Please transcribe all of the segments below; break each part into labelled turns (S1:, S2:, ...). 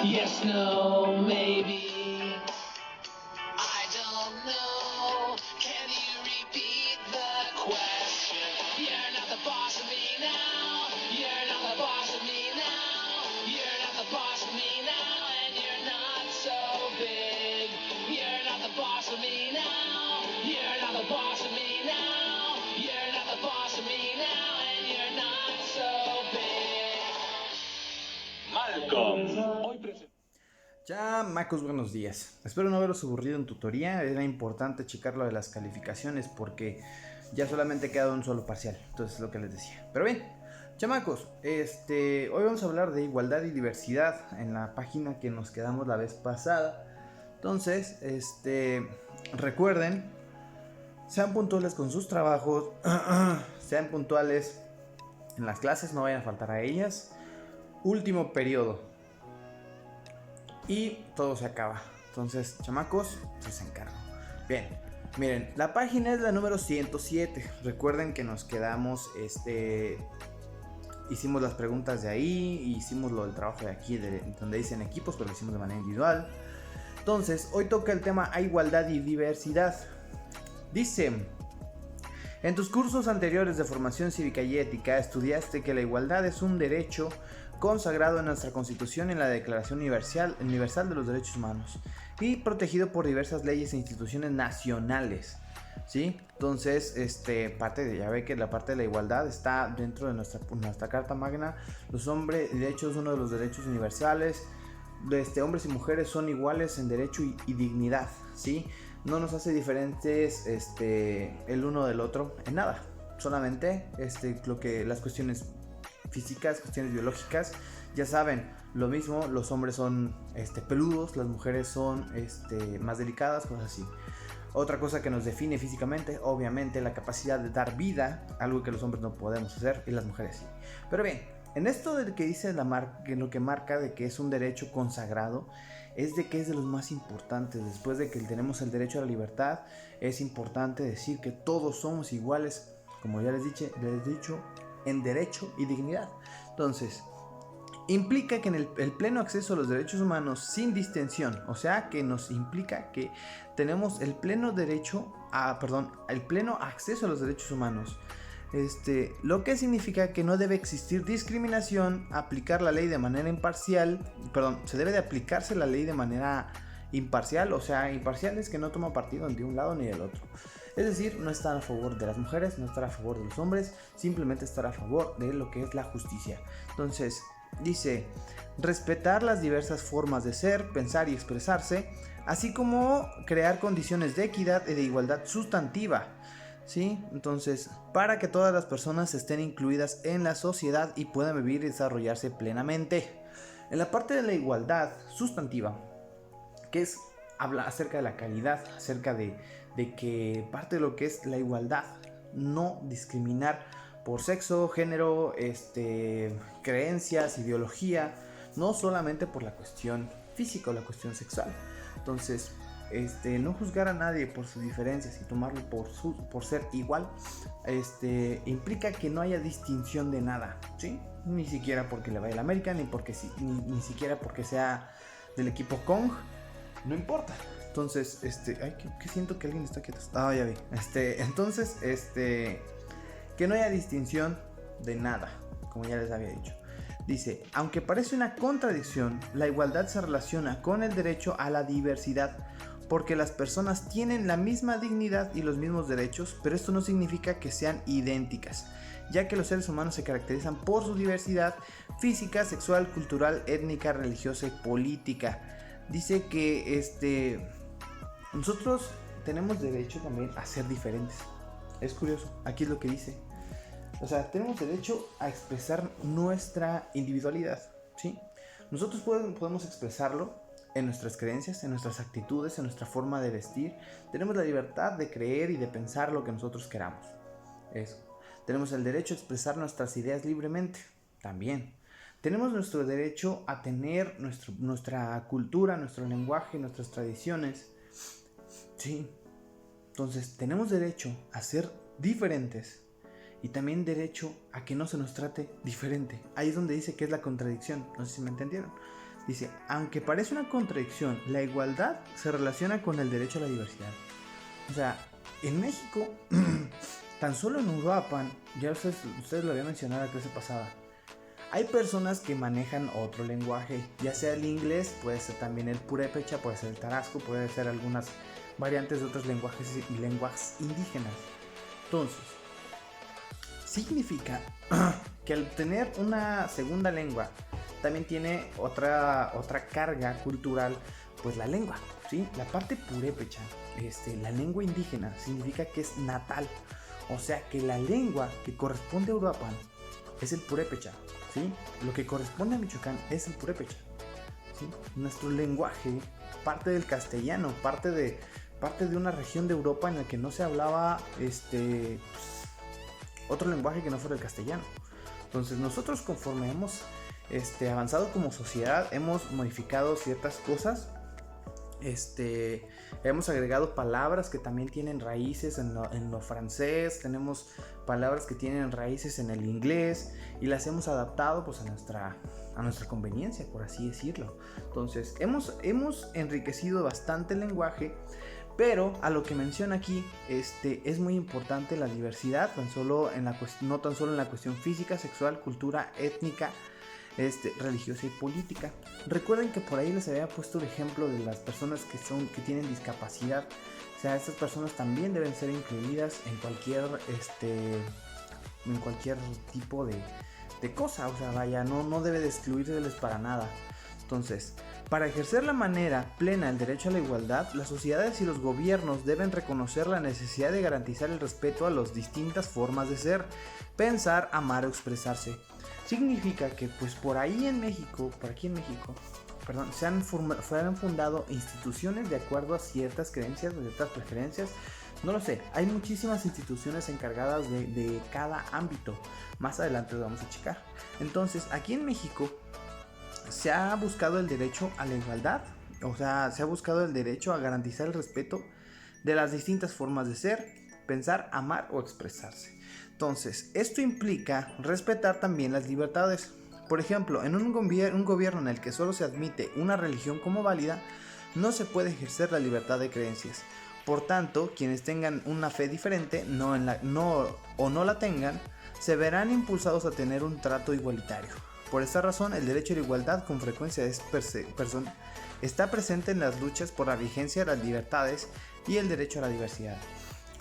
S1: Yes, no, maybe. I don't know. Can you repeat the question? You're not the boss of me now. You're not the boss of me now. You're not the boss of me now. And you're not so big. You're not the boss of me now. You're not the boss of me now. You're not the boss of me now. And you're not so big. Malcolm. Hoy presento.
S2: Chamacos, buenos días. Espero no haberos aburrido en tutoría. Era importante checar lo de las calificaciones porque ya solamente queda un solo parcial. Entonces es lo que les decía. Pero bien, chamacos, hoy vamos a hablar de igualdad y diversidad en la página que nos quedamos la vez pasada. Entonces, recuerden, sean puntuales con sus trabajos, sean puntuales en las clases, no vayan a faltar a ellas. Último periodo. Y todo se acaba. Entonces, chamacos, se encargo. Bien, miren, la página es la número 107. Recuerden que nos quedamos, hicimos las preguntas de ahí, hicimos lo del trabajo de aquí, donde dicen equipos, pero lo hicimos de manera individual. Entonces, hoy toca el tema a igualdad y diversidad. Dice: en tus cursos anteriores de formación cívica y ética estudiaste que la igualdad es un derecho consagrado en nuestra Constitución y en la Declaración Universal de los Derechos Humanos y protegido por diversas leyes e instituciones nacionales. ¿Sí? Entonces, ya ve que la parte de la igualdad está dentro de nuestra Carta Magna. Los hombres, de hecho, es uno de los derechos universales. Hombres y mujeres son iguales en derecho y dignidad, ¿sí? No nos hace diferentes el uno del otro en nada. Solamente las cuestiones físicas, cuestiones biológicas, ya saben, lo mismo, los hombres son peludos, las mujeres son más delicadas, cosas así. Otra cosa que nos define físicamente, obviamente, la capacidad de dar vida, algo que los hombres no podemos hacer y las mujeres sí. Pero bien, en esto de que dice lo que marca de que es un derecho consagrado, es de que es de los más importantes. Después de que tenemos el derecho a la libertad, es importante decir que todos somos iguales, como ya les he dicho, en derecho y dignidad. Entonces, implica que en el pleno acceso a los derechos humanos sin distensión, o sea, que nos implica que tenemos el pleno acceso a los derechos humanos. Lo que significa que no debe existir discriminación, aplicar la ley de manera imparcial, se debe de aplicarse la ley de manera imparcial, o sea, imparcial es que no toma partido ni de un lado ni del otro. Es decir, no estar a favor de las mujeres, no estar a favor de los hombres, simplemente estar a favor de lo que es la justicia. Entonces, dice, respetar las diversas formas de ser, pensar y expresarse, así como crear condiciones de equidad y de igualdad sustantiva. ¿Sí? Entonces, para que todas las personas estén incluidas en la sociedad y puedan vivir y desarrollarse plenamente. En la parte de la igualdad sustantiva, que habla acerca de la calidad, acerca de que parte de lo que es la igualdad, no discriminar por sexo, género, creencias, ideología, no solamente por la cuestión física o la cuestión sexual. Entonces, no juzgar a nadie por sus diferencias y tomarlo por ser igual, implica que no haya distinción de nada, ¿sí? Ni siquiera porque le vaya al América, ni siquiera porque sea del equipo Kong, no importa. Entonces, que siento que alguien está quieto. Ah, ya vi. Entonces, que no haya distinción de nada, como ya les había dicho. Dice, aunque parece una contradicción, la igualdad se relaciona con el derecho a la diversidad, porque las personas tienen la misma dignidad y los mismos derechos, pero esto no significa que sean idénticas, ya que los seres humanos se caracterizan por su diversidad física, sexual, cultural, étnica, religiosa y política. Dice que nosotros tenemos derecho también a ser diferentes. Es curioso, aquí es lo que dice. O sea, tenemos derecho a expresar nuestra individualidad, ¿sí? Nosotros podemos expresarlo en nuestras creencias, en nuestras actitudes, en nuestra forma de vestir. Tenemos la libertad de creer y de pensar lo que nosotros queramos. Eso. Tenemos el derecho a expresar nuestras ideas libremente, también. Tenemos nuestro derecho a tener nuestra cultura, nuestro lenguaje, nuestras tradiciones. Sí. Entonces, tenemos derecho a ser diferentes y también derecho a que no se nos trate diferente. Ahí es donde dice que es la contradicción. No sé si me entendieron. Dice, aunque parece una contradicción, la igualdad se relaciona con el derecho a la diversidad. O sea, en México, tan solo en Uruapan, ya ustedes lo habían mencionado la clase pasada, hay personas que manejan otro lenguaje, ya sea el inglés, puede ser también el purépecha, puede ser el tarasco, puede ser algunas variantes de otros lenguajes y lenguajes indígenas. Entonces, significa que al tener una segunda lengua, también tiene otra carga cultural, pues la lengua, ¿sí? La parte purépecha, la lengua indígena, significa que es natal. O sea que la lengua que corresponde a Uruapan es el purépecha, ¿sí? Lo que corresponde a Michoacán es el purépecha, ¿sí? Nuestro lenguaje parte del castellano, parte de una región de Europa en la que no se hablaba otro lenguaje que no fuera el castellano. Entonces nosotros, conforme hemos avanzado como sociedad, hemos modificado ciertas cosas. Hemos agregado palabras que también tienen raíces en lo francés, tenemos palabras que tienen raíces en el inglés y las hemos adaptado pues a nuestra conveniencia, por así decirlo. Entonces hemos enriquecido bastante el lenguaje, pero a lo que menciona aquí, es muy importante la diversidad, no tan solo en la cuestión física, sexual, cultura, étnica, religiosa y política. Recuerden que por ahí les había puesto el ejemplo de las personas que tienen discapacidad. O sea, estas personas también deben ser incluidas en cualquier tipo de cosa. O sea, vaya, no debe de excluirles para nada. Entonces, para ejercer la manera plena el derecho a la igualdad, las sociedades y los gobiernos deben reconocer la necesidad de garantizar el respeto a las distintas formas de ser, pensar, amar o expresarse. Significa que pues por aquí en México, se han fundado instituciones de acuerdo a ciertas creencias, de ciertas preferencias. No lo sé, hay muchísimas instituciones encargadas de cada ámbito. Más adelante lo vamos a checar. Entonces, aquí en México se ha buscado el derecho a la igualdad, o sea, se ha buscado el derecho a garantizar el respeto de las distintas formas de ser, pensar, amar o expresarse. Entonces, esto implica respetar también las libertades. Por ejemplo, en un gobierno en el que solo se admite una religión como válida, no se puede ejercer la libertad de creencias. Por tanto, quienes tengan una fe diferente no la tengan, se verán impulsados a tener un trato igualitario. Por esta razón, el derecho a la igualdad con frecuencia está presente en las luchas por la vigencia de las libertades y el derecho a la diversidad.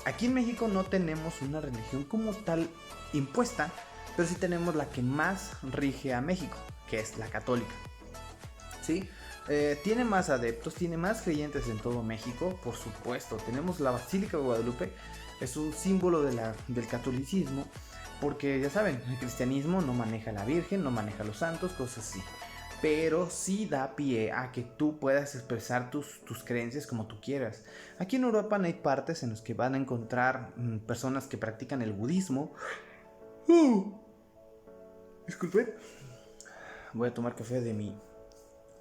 S2: Aquí en México no tenemos una religión como tal impuesta, pero sí tenemos la que más rige a México, que es la católica. ¿Sí? Tiene más adeptos, tiene más creyentes en todo México, por supuesto. Tenemos la Basílica de Guadalupe, es un símbolo del catolicismo, porque ya saben, el cristianismo no maneja a la Virgen, no maneja a los santos, cosas así. Pero sí da pie a que tú puedas expresar tus creencias como tú quieras. Aquí en Europa hay partes en las que van a encontrar personas que practican el budismo. Disculpen. Voy a tomar café de mi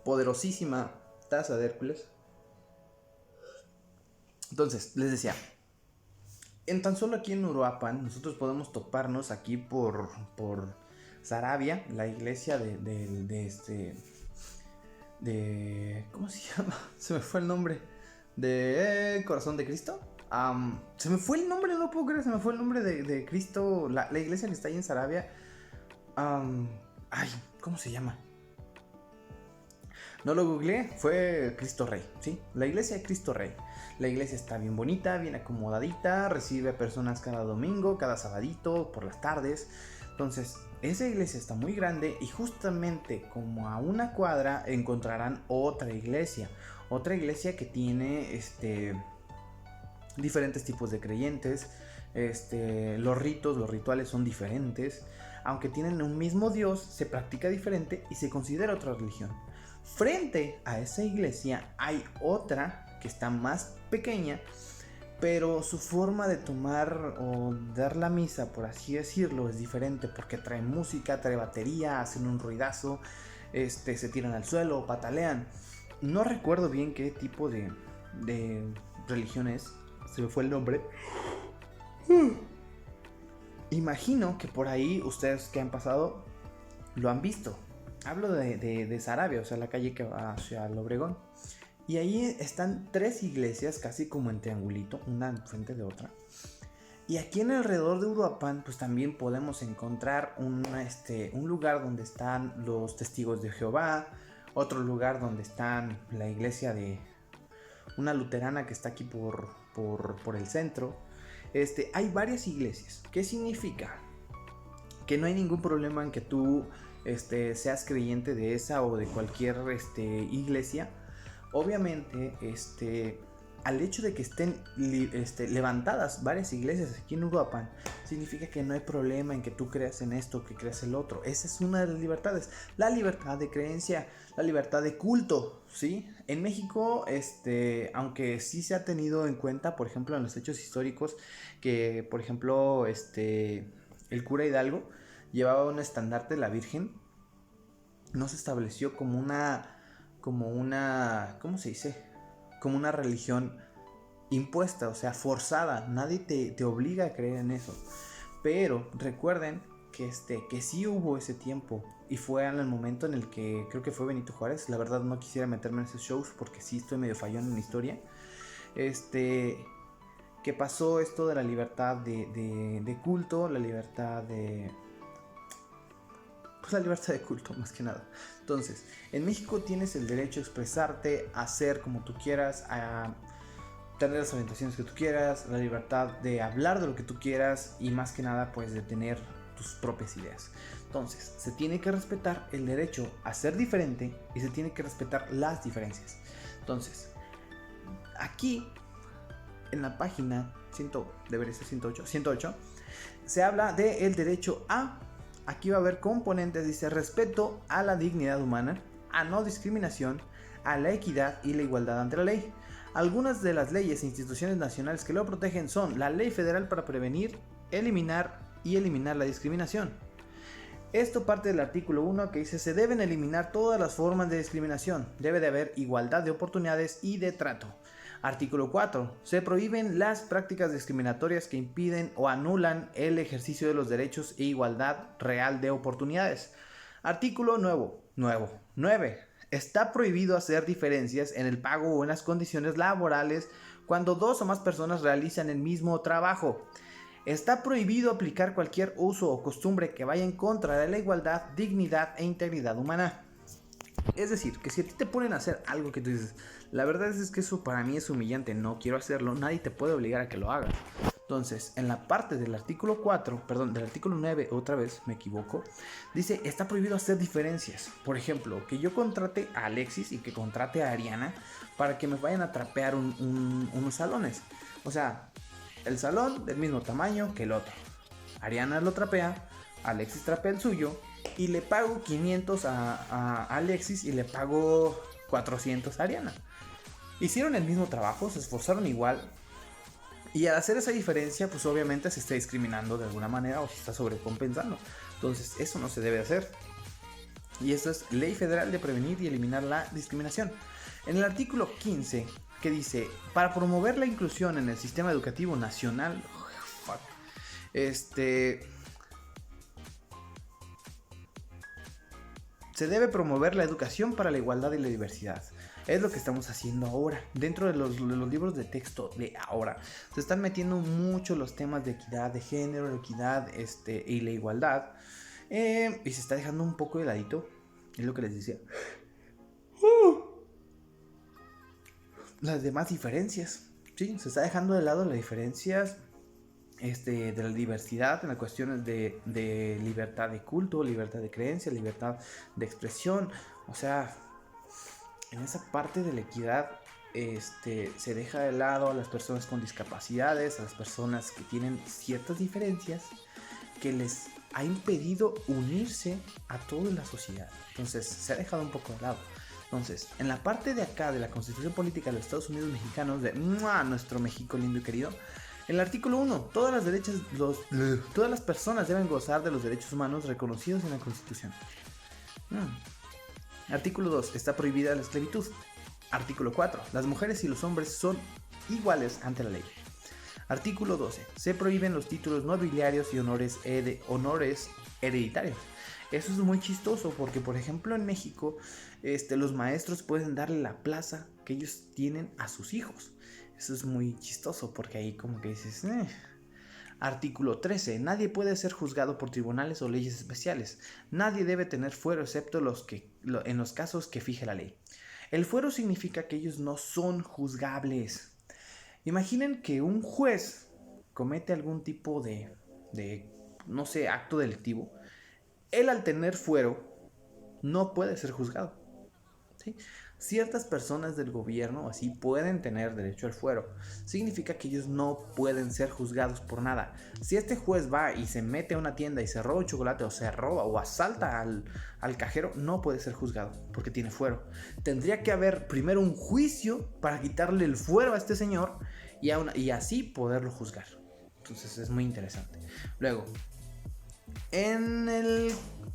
S2: poderosísima taza de Hércules. Entonces, les decía, en tan solo aquí en Uruapan, nosotros podemos toparnos aquí por Sarabia, la iglesia de ¿cómo se llama? Se me fue el nombre. De Corazón de Cristo. Se me fue el nombre, no lo puedo creer. Se me fue el nombre de Cristo. La iglesia que está ahí en Sarabia. ¿Cómo se llama? No lo googleé, fue Cristo Rey, ¿sí? La iglesia de Cristo Rey. La iglesia está bien bonita, bien acomodadita, recibe a personas cada domingo, cada sabadito, por las tardes. Entonces, esa iglesia está muy grande y justamente como a una cuadra encontrarán otra iglesia que tiene diferentes tipos de creyentes. Los rituales son diferentes. Aunque tienen un mismo Dios, se practica diferente y se considera otra religión. Frente a esa iglesia hay otra que está más pequeña, pero su forma de tomar o dar la misa, por así decirlo, es diferente porque trae música, trae batería, hacen un ruidazo, se tiran al suelo, patalean. No recuerdo bien qué tipo de religión es, se me fue el nombre. Imagino que por ahí ustedes que han pasado lo han visto. Hablo de Sarabia, o sea, la calle que va hacia el Obregón. Y ahí están 3 iglesias, casi como en triangulito, una enfrente de otra. Y aquí en alrededor de Uruapan, pues también podemos encontrar un lugar donde están los testigos de Jehová, otro lugar donde están la iglesia de una luterana que está aquí por el centro. Hay varias iglesias. ¿Qué significa? Que no hay ningún problema en que tú seas creyente de esa o de cualquier iglesia. Obviamente, al hecho de que estén levantadas varias iglesias aquí en Uruapan, significa que no hay problema en que tú creas en esto o que creas el otro. Esa es una de las libertades, la libertad de creencia, la libertad de culto, ¿sí? En México, aunque sí se ha tenido en cuenta, por ejemplo, en los hechos históricos, que, por ejemplo, el cura Hidalgo llevaba un estandarte de la Virgen, no se estableció como una, ¿cómo se dice? Como una religión impuesta, o sea, forzada. Nadie te obliga a creer en eso. Pero recuerden que sí hubo ese tiempo y fue en el momento en el que creo que fue Benito Juárez. La verdad no quisiera meterme en esos shows porque sí estoy medio fallón en la historia. Que pasó esto de la libertad de culto, la libertad de... Pues la libertad de culto, más que nada. Entonces, en México tienes el derecho a expresarte, a hacer como tú quieras, a tener las orientaciones que tú quieras, la libertad de hablar de lo que tú quieras y más que nada, pues de tener tus propias ideas. Entonces, se tiene que respetar el derecho a ser diferente y se tiene que respetar las diferencias. Entonces, aquí en la página 108, se habla del derecho a... Aquí va a haber componentes, dice respeto a la dignidad humana, a no discriminación, a la equidad y la igualdad ante la ley. Algunas de las leyes e instituciones nacionales que lo protegen son la Ley Federal para prevenir, eliminar la discriminación. Esto parte del artículo 1 que dice se deben eliminar todas las formas de discriminación, debe de haber igualdad de oportunidades y de trato. Artículo 4. Se prohíben las prácticas discriminatorias que impiden o anulan el ejercicio de los derechos e igualdad real de oportunidades. Artículo 9. Está prohibido hacer diferencias en el pago o en las condiciones laborales cuando 2 o más personas realizan el mismo trabajo. Está prohibido aplicar cualquier uso o costumbre que vaya en contra de la igualdad, dignidad e integridad humana. Es decir, que si a ti te ponen a hacer algo que tú dices, la verdad es que eso para mí es humillante, no quiero hacerlo, nadie te puede obligar a que lo hagas. Entonces, en la parte del artículo 9, otra vez me equivoco, dice, está prohibido hacer diferencias. Por ejemplo, que yo contrate a Alexis y que contrate a Ariana para que me vayan a trapear unos salones. O sea, el salón del mismo tamaño que el otro. Ariana lo trapea, Alexis trapea el suyo y le pago 500 a Alexis y le pago 400 a Ariana. Hicieron el mismo trabajo, se esforzaron igual. Y al hacer esa diferencia, pues obviamente se está discriminando de alguna manera o se está sobrecompensando. Entonces eso no se debe hacer. Y eso es Ley Federal de Prevenir y Eliminar la Discriminación. En el artículo 15, que dice, para promover la inclusión en el sistema educativo nacional, se debe promover la educación para la igualdad y la diversidad. Es lo que estamos haciendo ahora. Dentro de los libros de texto de ahora se están metiendo mucho los temas de equidad de género, la equidad y la igualdad. Y se está dejando un poco de ladito. Es lo que les decía. Las demás diferencias. Sí, se está dejando de lado las diferencias de la diversidad en las cuestiones de libertad de culto, libertad de creencia, libertad de expresión. O sea, en esa parte de la equidad se deja de lado a las personas con discapacidades, a las personas que tienen ciertas diferencias que les ha impedido unirse a toda la sociedad. Entonces se ha dejado un poco de lado. Entonces, en la parte de acá de la Constitución Política de los Estados Unidos Mexicanos, de nuestro México lindo y querido, en el artículo 1, todas las personas deben gozar de los derechos humanos reconocidos en la Constitución. Artículo 2, está prohibida la esclavitud. Artículo 4, las mujeres y los hombres son iguales ante la ley. Artículo 12, se prohíben los títulos nobiliarios y honores hereditarios. Eso es muy chistoso porque, por ejemplo, en México, los maestros pueden darle la plaza que ellos tienen a sus hijos. Eso es muy chistoso porque ahí como que dices... Artículo 13. Nadie puede ser juzgado por tribunales o leyes especiales. Nadie debe tener fuero excepto en los casos que fije la ley. El fuero significa que ellos no son juzgables. Imaginen que un juez comete algún tipo de no sé, acto delictivo. Él, al tener fuero, no puede ser juzgado, ¿sí? Ciertas personas del gobierno así pueden tener derecho al fuero. Significa que ellos no pueden ser juzgados por nada. Si este juez va y se mete a una tienda y se roba un chocolate o se roba o asalta al cajero, no puede ser juzgado porque tiene fuero. Tendría que haber primero un juicio para quitarle el fuero a este señor y así poderlo juzgar. Entonces es muy interesante. Luego,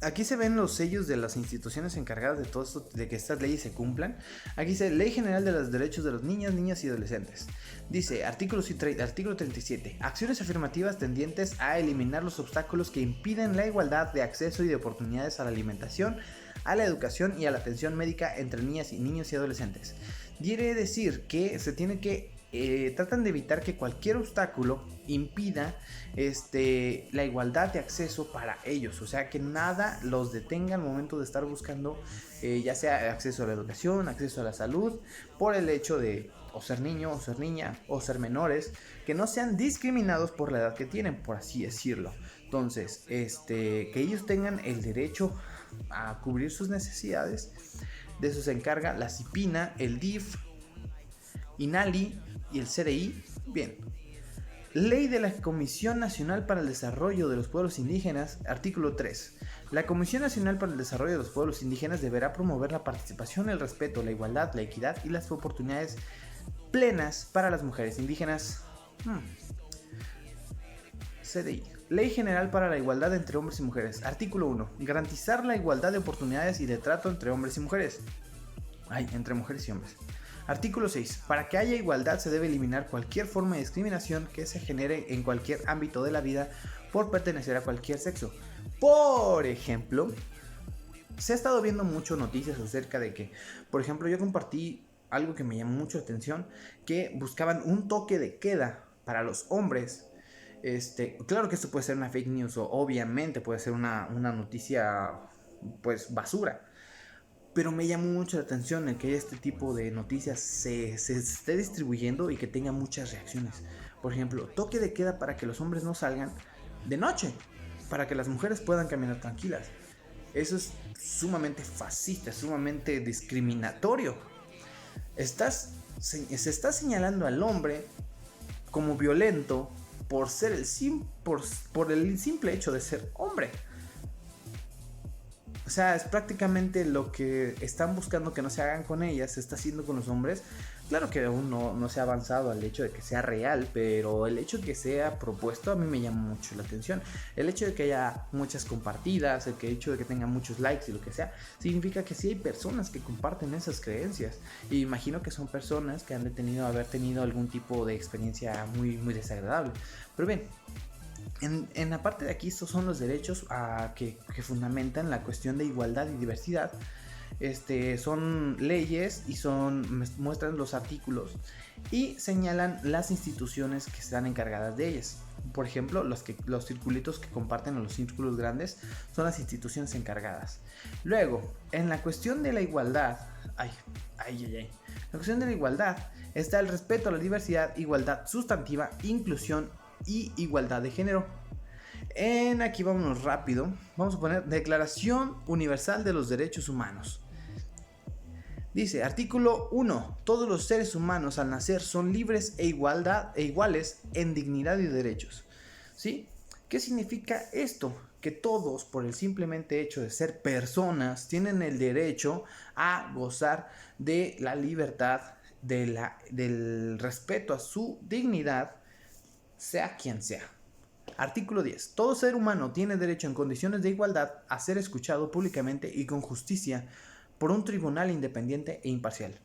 S2: aquí se ven los sellos de las instituciones encargadas de todo esto, de que estas leyes se cumplan. Aquí dice Ley General de los Derechos de los Niñas, Niñas y Adolescentes. Dice artículo 37. Acciones afirmativas tendientes a eliminar los obstáculos que impiden la igualdad de acceso y de oportunidades a la alimentación, a la educación y a la atención médica entre niñas y niños y adolescentes. Quiere decir que se tiene que tratan de evitar que cualquier obstáculo impida la igualdad de acceso para ellos, o sea, que nada los detenga al momento de estar buscando ya sea acceso a la educación, acceso a la salud, por el hecho de o ser niño, o ser niña, o ser menores, que no sean discriminados por la edad que tienen, por así decirlo. Entonces, que ellos tengan el derecho a cubrir sus necesidades. De eso se encarga la CIPINA, el DIF, INALI y el CDI. Bien. Ley de la Comisión Nacional para el Desarrollo de los Pueblos Indígenas, artículo 3. La Comisión Nacional para el Desarrollo de los Pueblos Indígenas deberá promover la participación, el respeto, la igualdad, la equidad y las oportunidades plenas para las mujeres indígenas. CDI. Ley General para la Igualdad entre Hombres y Mujeres, artículo 1. Garantizar la igualdad de oportunidades y de trato entre hombres y mujeres. Entre mujeres y hombres. Artículo 6. Para que haya igualdad se debe eliminar cualquier forma de discriminación que se genere en cualquier ámbito de la vida por pertenecer a cualquier sexo. Por ejemplo, se ha estado viendo mucho noticias acerca de que, por ejemplo, yo compartí algo que me llamó mucho la atención, que buscaban un toque de queda para los hombres. Claro que esto puede ser una fake news o obviamente puede ser una noticia pues basura. Pero me llamó mucho la atención el que este tipo de noticias se esté distribuyendo y que tenga muchas reacciones. Por ejemplo, toque de queda para que los hombres no salgan de noche, para que las mujeres puedan caminar tranquilas. Eso es sumamente fascista, sumamente discriminatorio. Se está señalando al hombre como violento por el simple hecho de ser hombre. O sea, es prácticamente lo que están buscando que no se hagan con ellas, se está haciendo con los hombres. Claro que aún no se ha avanzado al hecho de que sea real, pero el hecho de que sea propuesto a mí me llama mucho la atención. El hecho de que haya muchas compartidas, el hecho de que tenga muchos likes y lo que sea, significa que sí hay personas que comparten esas creencias. Y imagino que son personas que han haber tenido algún tipo de experiencia muy, muy desagradable. Pero bien, en la parte de aquí, estos son los derechos que fundamentan la cuestión de igualdad y diversidad. Son leyes y muestran los artículos y señalan las instituciones que están encargadas de ellas. Por ejemplo, los circulitos que comparten, o los círculos grandes, son las instituciones encargadas. Luego, en la cuestión de la igualdad, la cuestión de la igualdad está el respeto a la diversidad, igualdad sustantiva, inclusión y igualdad de género. Aquí vámonos rápido. Vamos a poner Declaración Universal de los Derechos Humanos. Dice, artículo 1. Todos los seres humanos al nacer son libres e iguales en dignidad y derechos. ¿Sí? ¿Qué significa esto? Que todos, por el simplemente hecho de ser personas, tienen el derecho a gozar de la libertad, del respeto a su dignidad, sea quien sea. Artículo 10. Todo ser humano tiene derecho en condiciones de igualdad a ser escuchado públicamente y con justicia por un tribunal independiente e imparcial.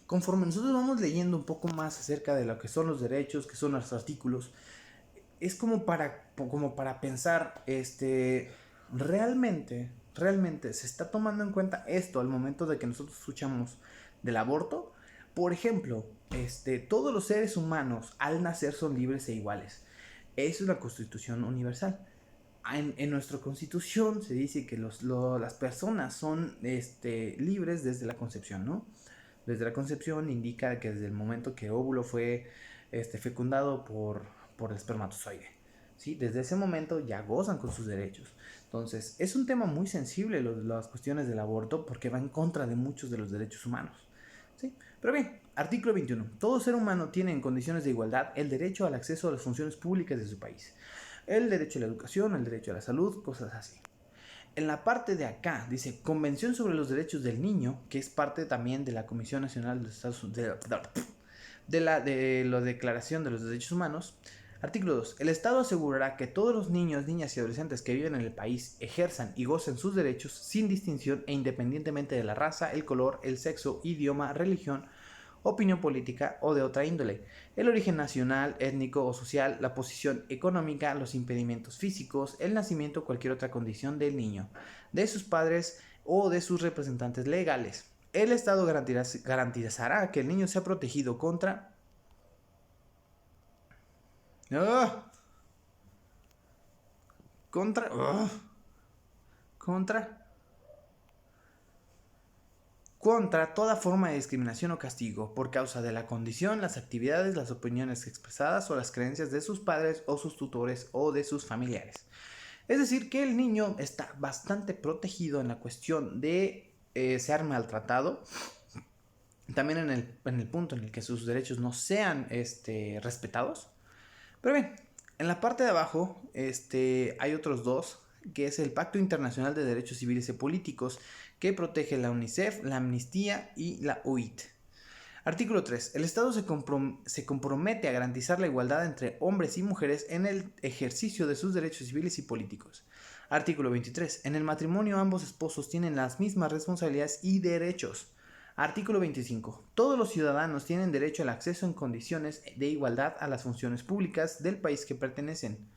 S2: Conforme nosotros vamos leyendo un poco más acerca de lo que son los derechos, que son los artículos, es como para pensar, realmente se está tomando en cuenta esto al momento de que nosotros escuchamos del aborto. Por ejemplo, todos los seres humanos al nacer son libres e iguales. Eso es la Constitución Universal. En nuestra Constitución se dice que las personas son libres desde la concepción, ¿no? Desde la concepción indica que desde el momento que el óvulo fue fecundado por el espermatozoide, ¿sí? Desde ese momento ya gozan con sus derechos. Entonces, es un tema muy sensible las cuestiones del aborto porque va en contra de muchos de los derechos humanos, ¿sí? Pero bien, artículo 21. Todo ser humano tiene en condiciones de igualdad el derecho al acceso a las funciones públicas de su país. El derecho a la educación, el derecho a la salud, cosas así. En la parte de acá dice Convención sobre los Derechos del Niño, que es parte también de la Comisión Nacional de los Estados Unidos, de la Declaración de los Derechos Humanos. Artículo 2. El Estado asegurará que todos los niños, niñas y adolescentes que viven en el país ejerzan y gocen sus derechos sin distinción e independientemente de la raza, el color, el sexo, idioma, religión, opinión política o de otra índole, el origen nacional, étnico o social, la posición económica, los impedimentos físicos, el nacimiento o cualquier otra condición del niño, de sus padres o de sus representantes legales. El Estado garantizará que el niño sea protegido contra... contra toda forma de discriminación o castigo por causa de la condición, las actividades, las opiniones expresadas o las creencias de sus padres o sus tutores o de sus familiares. Es decir, que el niño está bastante protegido en la cuestión de ser maltratado. También en el punto en el que sus derechos no sean respetados. Pero bien, en la parte de abajo hay otros dos, que es el Pacto Internacional de Derechos Civiles y Políticos, que protege la UNICEF, la Amnistía y la OIT. Artículo 3. El Estado se compromete a garantizar la igualdad entre hombres y mujeres en el ejercicio de sus derechos civiles y políticos. Artículo 23. En el matrimonio ambos esposos tienen las mismas responsabilidades y derechos. Artículo 25. Todos los ciudadanos tienen derecho al acceso en condiciones de igualdad a las funciones públicas del país que pertenecen.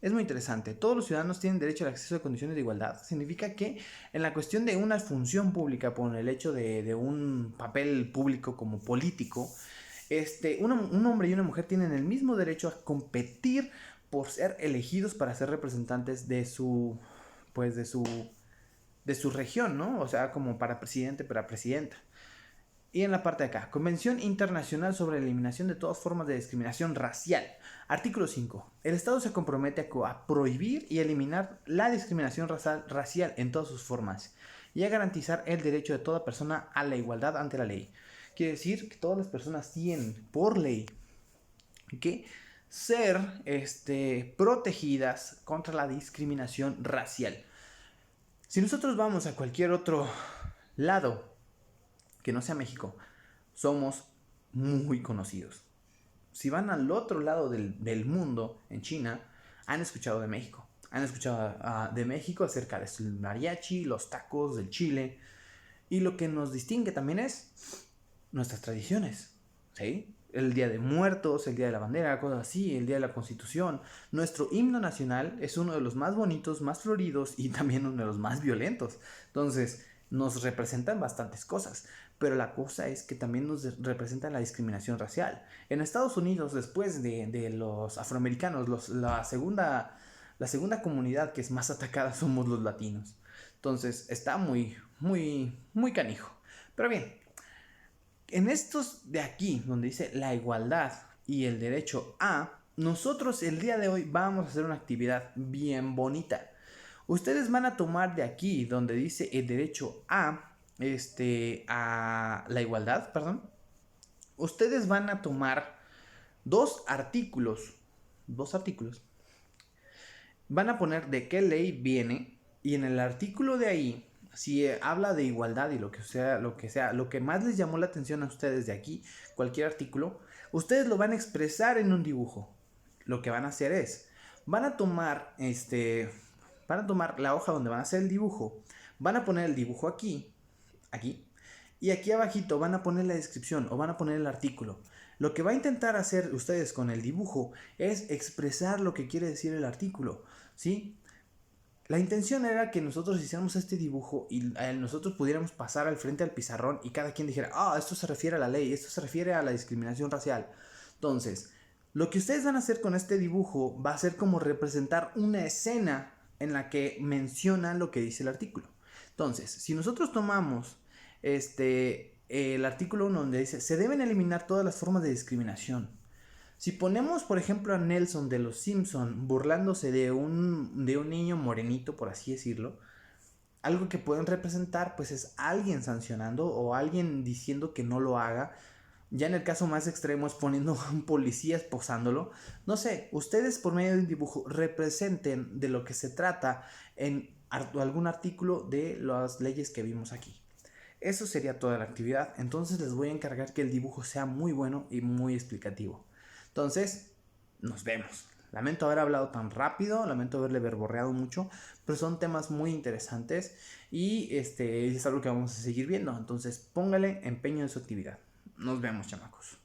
S2: Es muy interesante. Todos los ciudadanos tienen derecho al acceso a condiciones de igualdad. Significa que en la cuestión de una función pública, por el hecho de un papel público como político, un hombre y una mujer tienen el mismo derecho a competir por ser elegidos para ser representantes de su región, ¿no? O sea, como para presidente, para presidenta. Y en la parte de acá, Convención Internacional sobre la Eliminación de todas formas de discriminación racial. Artículo 5. El Estado se compromete a prohibir y eliminar la discriminación racial en todas sus formas y a garantizar el derecho de toda persona a la igualdad ante la ley. Quiere decir que todas las personas tienen por ley que ser protegidas contra la discriminación racial. Si nosotros vamos a cualquier otro lado que no sea México, somos muy conocidos. Si van al otro lado del mundo, en China, han escuchado de México. Han escuchado de México acerca del mariachi, los tacos, del chile. Y lo que nos distingue también es nuestras tradiciones, ¿sí? El Día de Muertos, el Día de la Bandera, cosas así, el Día de la Constitución. Nuestro himno nacional es uno de los más bonitos, más floridos y también uno de los más violentos. Entonces, nos representan bastantes cosas, pero la cosa es que también nos representan la discriminación racial. En Estados Unidos, después de los afroamericanos, la segunda comunidad que es más atacada somos los latinos. Entonces, está muy, muy, muy canijo. Pero bien, en estos de aquí, donde dice la igualdad y el derecho a, nosotros el día de hoy vamos a hacer una actividad bien bonita. Ustedes van a tomar de aquí, donde dice el derecho a la igualdad, perdón. Ustedes van a tomar dos artículos. Van a poner de qué ley viene y en el artículo de ahí, si habla de igualdad y lo que más les llamó la atención a ustedes de aquí, cualquier artículo, ustedes lo van a expresar en un dibujo. Lo que van a hacer es, van a tomar la hoja donde van a hacer el dibujo, van a poner el dibujo aquí, y aquí abajito van a poner la descripción o van a poner el artículo. Lo que va a intentar hacer ustedes con el dibujo es expresar lo que quiere decir el artículo, ¿sí? La intención era que nosotros hiciéramos este dibujo y nosotros pudiéramos pasar al frente al pizarrón y cada quien dijera, esto se refiere a la ley, esto se refiere a la discriminación racial. Entonces, lo que ustedes van a hacer con este dibujo va a ser como representar una escena en la que menciona lo que dice el artículo. Entonces, si nosotros tomamos el artículo 1 donde dice, se deben eliminar todas las formas de discriminación. Si ponemos, por ejemplo, a Nelson de los Simpson burlándose de un niño morenito, por así decirlo, algo que pueden representar pues es alguien sancionando o alguien diciendo que no lo haga. Ya en el caso más extremo es poniendo a un policía esposándolo. No sé, ustedes por medio de un dibujo representen de lo que se trata en algún artículo de las leyes que vimos aquí. Eso sería toda la actividad. Entonces les voy a encargar que el dibujo sea muy bueno y muy explicativo. Entonces, nos vemos. Lamento haber hablado tan rápido, lamento haberle verborreado mucho, pero son temas muy interesantes y es algo que vamos a seguir viendo. Entonces, póngale empeño en su actividad. Nos vemos, chamacos.